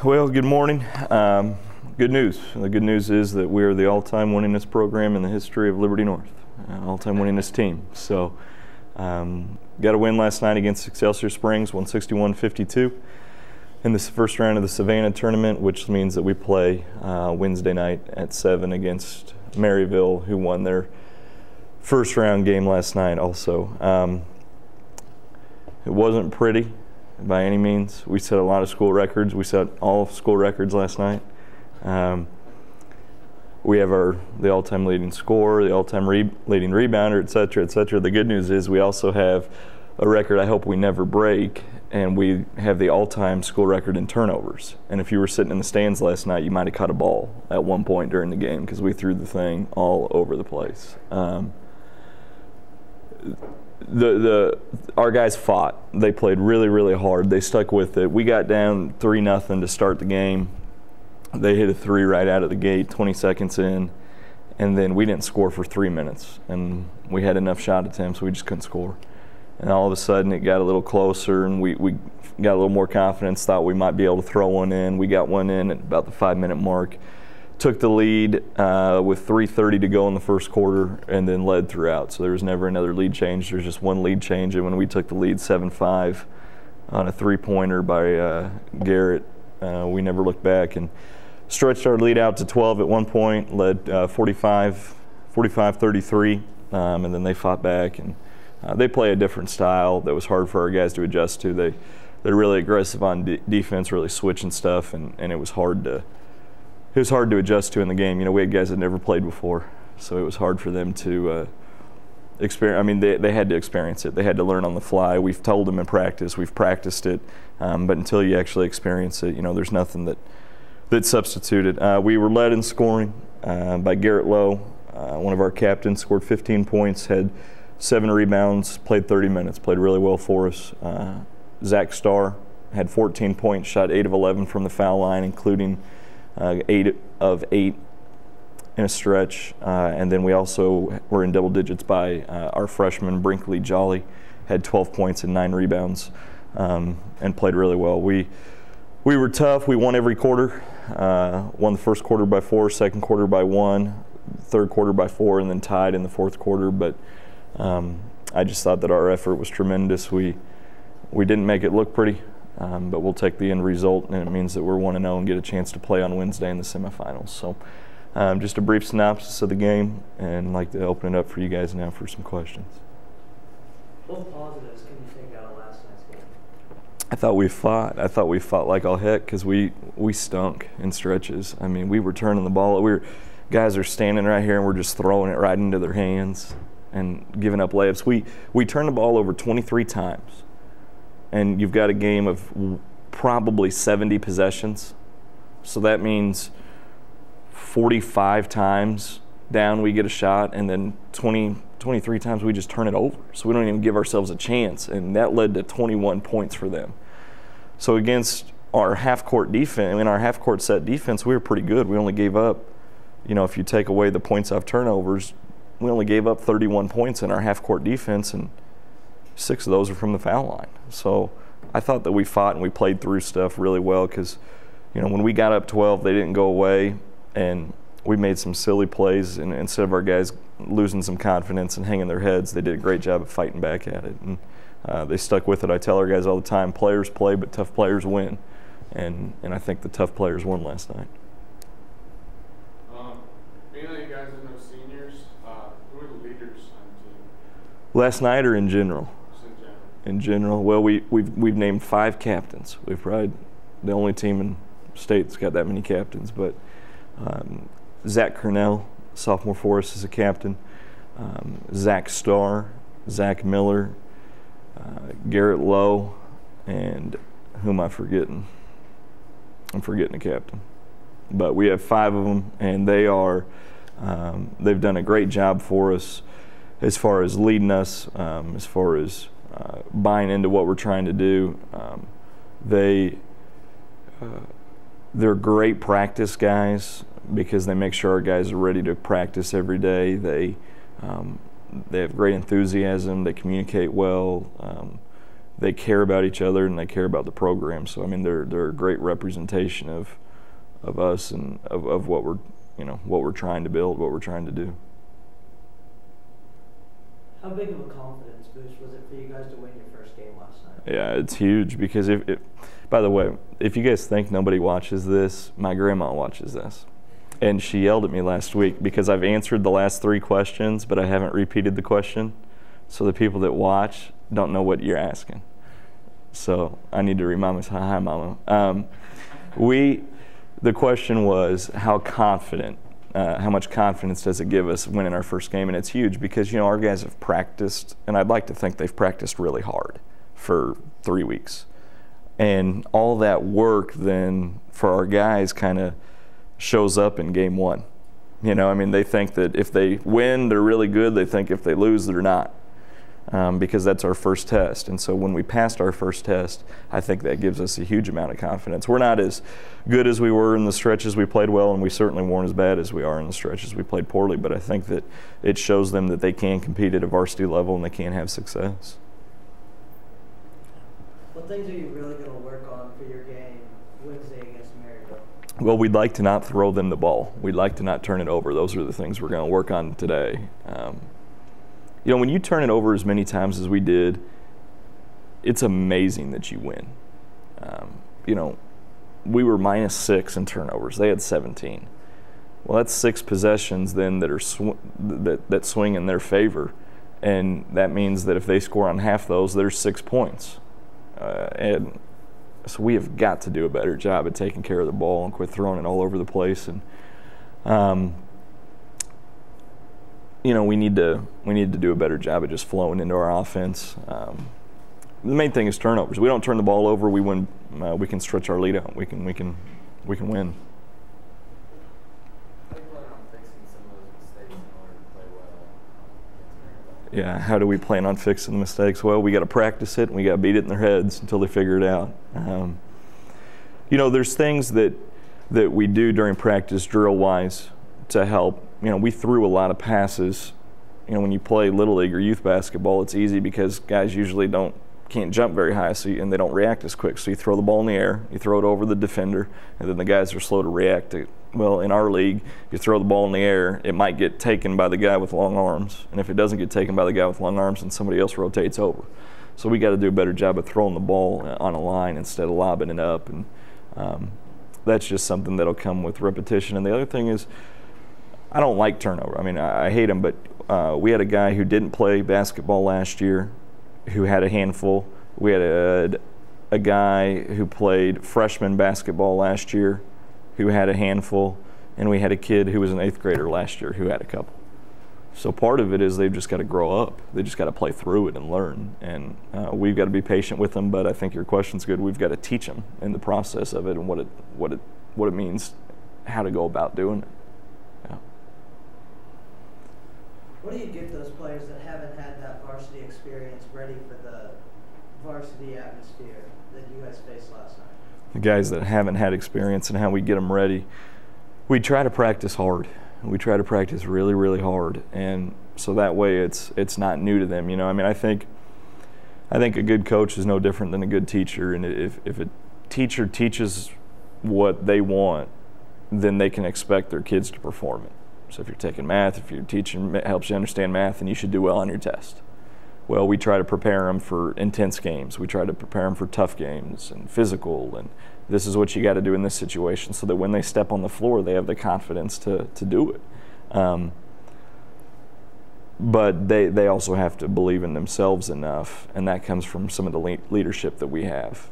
Well, good morning. Good news. The good news is that we are the all-time winningest program in the history of Liberty North, all-time winningest team. So, got a win last night against Excelsior Springs, 161-52, in the first round of the Savannah tournament, which means that we play Wednesday night at 7 against Maryville, who won their first round game last night also. It wasn't pretty by any means. We set a lot of school records. We set all school records last night. We have the all-time leading scorer, the all-time leading rebounder, et cetera, et cetera. The good news is we also have a record I hope we never break, and we have the all-time school record in turnovers. And if you were sitting in the stands last night, you might have caught a ball at one point during the game because we threw the thing all over the place. Our guys fought. They played really, really hard. They stuck with it. We got down 3-0 to start the game. They hit a three right out of the gate, 20 seconds in, and then we didn't score for 3 minutes. And we had enough shot attempts, we just couldn't score. And all of a sudden it got a little closer, and we got a little more confidence, thought we might be able to throw one in. We got one in at about the 5-minute mark. Took the lead with 3:30 to go in the first quarter, and then led throughout. So there was never another lead change. There's just one lead change, and when we took the lead 7-5 on a three-pointer by Garrett, we never looked back and stretched our lead out to 12 at one point, led 45-33, and then they fought back. And they play a different style that was hard for our guys to adjust to. They're really aggressive on defense, really switching stuff, and it was hard to adjust to in the game. You know, we had guys that never played before, so it was hard for them to experience. I mean, they had to experience it. They had to learn on the fly. We've told them in practice. We've practiced it, but until you actually experience it, you know, there's nothing that substituted. We were led in scoring by Garrett Lowe. One of our captains scored 15 points, had 7 rebounds, played 30 minutes, played really well for us. Zach Starr had 14 points, shot 8 of 11 from the foul line, including 8 of 8 in a stretch. And then we also were in double digits by our freshman Brinkley Jolly, had 12 points and 9 rebounds, and played really well. We were tough. We won every quarter. Won the first quarter by 4, second quarter by 1, third quarter by 4, and then tied in the fourth quarter. But I just thought that our effort was tremendous. We didn't make it look pretty. But we'll take the end result, and it means that we're 1-0 and get a chance to play on Wednesday in the semifinals. So just a brief synopsis of the game, and I'd like to open it up for you guys now for some questions. What positives can you take out of last night's game? I thought we fought. I thought we fought like all heck because we stunk in stretches. I mean, we were turning the ball. Guys are standing right here, and we're just throwing it right into their hands and giving up layups. We turned the ball over 23 times. And you've got a game of probably 70 possessions. So that means 45 times down we get a shot, and then 23 times we just turn it over. So we don't even give ourselves a chance, and that led to 21 points for them. So against our half-court defense, in our half-court set defense, we were pretty good. We only gave up, you know, if you take away the points off turnovers, we only gave up 31 points in our half-court defense, and 6 of those are from the foul line. So I thought that we fought and we played through stuff really well because, you know, when we got up 12, they didn't go away, and we made some silly plays. And instead of our guys losing some confidence and hanging their heads, they did a great job of fighting back at it. And they stuck with it. I tell our guys all the time, players play, but tough players win. And I think the tough players won last night. Being that you guys are no seniors, who are the leaders on the team? Last night or in general? In general. In general, well, we've named 5 captains. We've probably the only team in the state that's got that many captains. But Zach Cornell, sophomore for us, is a captain. Zach Starr, Zach Miller, Garrett Lowe, and who am I forgetting? I'm forgetting a captain. But we have 5 of them, and they are they've done a great job for us as far as leading us, as far as buying into what we're trying to do. They're great practice guys because they make sure our guys are ready to practice every day. They have great enthusiasm. They communicate well. they care about each other and they care about the program. So I mean, they're a great representation of us and of what we're trying to build, what we're trying to do. How big of a confidence boost was it for you guys to win your first game last night? Yeah, it's huge because by the way, if you guys think nobody watches this, my grandma watches this. And she yelled at me last week because I've answered the last 3 questions, but I haven't repeated the question. So the people that watch don't know what you're asking. So I need to remind myself, hi, Mama. The question was how much confidence does it give us winning our first game? And it's huge because, our guys have practiced, and I'd like to think they've practiced really hard for 3 weeks. And all that work then for our guys kind of shows up in game 1. They think that if they win, they're really good. They think if they lose, they're not. Because that's our first test. And so when we passed our first test, I think that gives us a huge amount of confidence. We're not as good as we were in the stretches we played well, and we certainly weren't as bad as we are in the stretches we played poorly, but I think that it shows them that they can compete at a varsity level and they can have success. What things are you really going to work on for your game Wednesday against Maryville? Well, we'd like to not throw them the ball. We'd like to not turn it over. Those are the things we're going to work on today. When you turn it over as many times as we did, it's amazing that you win. We were -6 in turnovers. They had 17. Well, that's 6 possessions then that are that swing in their favor, and that means that if they score on half those, there's 6 points. And so we have got to do a better job at taking care of the ball and quit throwing it all over the place. And we need to do a better job of just flowing into our offense. The main thing is turnovers. We don't turn the ball over, we win. We can stretch our lead out. We can win. How do you plan on fixing some of those mistakes in order to play well against Maryville? Yeah, how do we plan on fixing the mistakes? Well, we got to practice it and we got to beat it in their heads until they figure it out. There's things that we do during practice drill-wise to help. We threw a lot of passes. When you play Little League or youth basketball, it's easy because guys usually can't jump very high, and they don't react as quick. So you throw the ball in the air, you throw it over the defender, and then the guys are slow to react to it. Well, in our league, you throw the ball in the air, it might get taken by the guy with long arms. And if it doesn't get taken by the guy with long arms, then somebody else rotates over. So we got to do a better job of throwing the ball on a line instead of lobbing it up. And that's just something that'll come with repetition. And the other thing is, I don't like turnover. I hate them, but we had a guy who didn't play basketball last year who had a handful. We had a guy who played freshman basketball last year who had a handful, and we had a kid who was an 8th grader last year who had a couple. So part of it is they've just got to grow up. They just got to play through it and learn. And we've got to be patient with them, but I think your question's good. We've got to teach them in the process of it and what it means, how to go about doing it. Yeah. What do you get those players that haven't had that varsity experience ready for the varsity atmosphere that you guys faced last night? The guys that haven't had experience and how we get them ready, we try to practice hard. We try to practice really, really hard, and so that way it's not new to them. I think a good coach is no different than a good teacher, and if a teacher teaches what they want, then they can expect their kids to perform it. So if you're taking math, if your teacher helps you understand math, then you should do well on your test. Well, we try to prepare them for intense games. We try to prepare them for tough games and physical, and this is what you got to do in this situation so that when they step on the floor, they have the confidence to do it. But they also have to believe in themselves enough, and that comes from some of the leadership that we have.